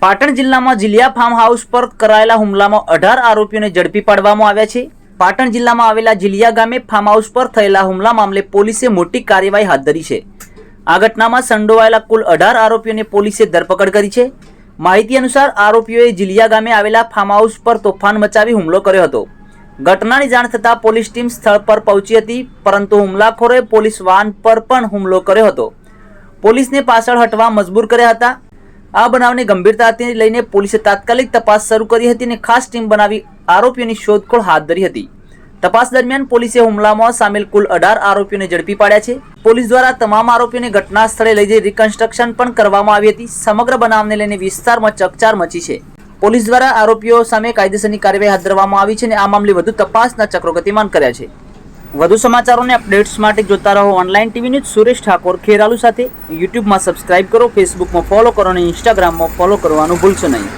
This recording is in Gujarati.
પાટણ જિલ્લામાં જીલિયા ફાર્મ હાઉસ પર કરાયેલા હુમલામાં 18 આરોપીઓને ઝડપી પાડવામાં આવ્યા છે। પાટણ જિલ્લામાં આવેલા જીલિયા ગામે ફાર્મ હાઉસ પર થયેલા હુમલા મામલે પોલીસે મોટી કાર્યવાહી હાથ ધરી છે। આ ઘટનામાં સંડોવાયેલા કુલ 18 આરોપીઓને પોલીસે ધરપકડ કરી છે। માહિતી અનુસાર આરોપીઓએ જીલિયા ગામે આવેલા ફાર્મ હાઉસ પર તોફાન મચાવી હુમલો કર્યો હતો। ઘટનાની જાણ થતાં પોલીસ ટીમ સ્થળ પર પહોંચી હતી, પરંતુ હુમલાખોરોએ પોલીસ વાહન પર પણ હુમલો કર્યો હતો। પોલીસને પાછળ હટવા મજબૂર કર્યા હતા। આ બનાવને ગંભીરતાથી લઈને પોલીસે તાત્કાલિક તપાસ શરૂ કરી હતી અને ખાસ ટીમ બનાવી આરોપીઓની શોધખોળ હાથ ધરી હતી। તપાસ દરમિયાન પોલીસે હુમલામાં સામેલ કુલ 18 આરોપીઓને ઝડપી પાડ્યા છે। પોલીસ દ્વારા તમામ આરોપીઓને ઘટના સ્થળે લઈ જઈ રિકન્સ્ટ્રક્શન પણ કરવામાં આવી હતી। સમગ્ર બનાવને લઈને વિસ્તારમાં ચકચાર મચી છે। પોલીસ દ્વારા આરોપીઓ સામે કાયદેસરની કાર્યવાહી હાથ ધરવામાં આવી છે અને આ મામલે વધુ તપાસના ચક્રો ગતિમાન કર્યા છે। વધુ સમાચારોને અપડેટ્સ માટે જોતા રહો online TV news. Suresh Thakor Kheralu સાથે યુટ્યુબમાં સબસ્ક્રાઇબ કરો, ફેસબુકમાં ફોલો કરો અને ઇન્સ્ટાગ્રામમાં ફોલો કરવાનું ભૂલશો નહીં।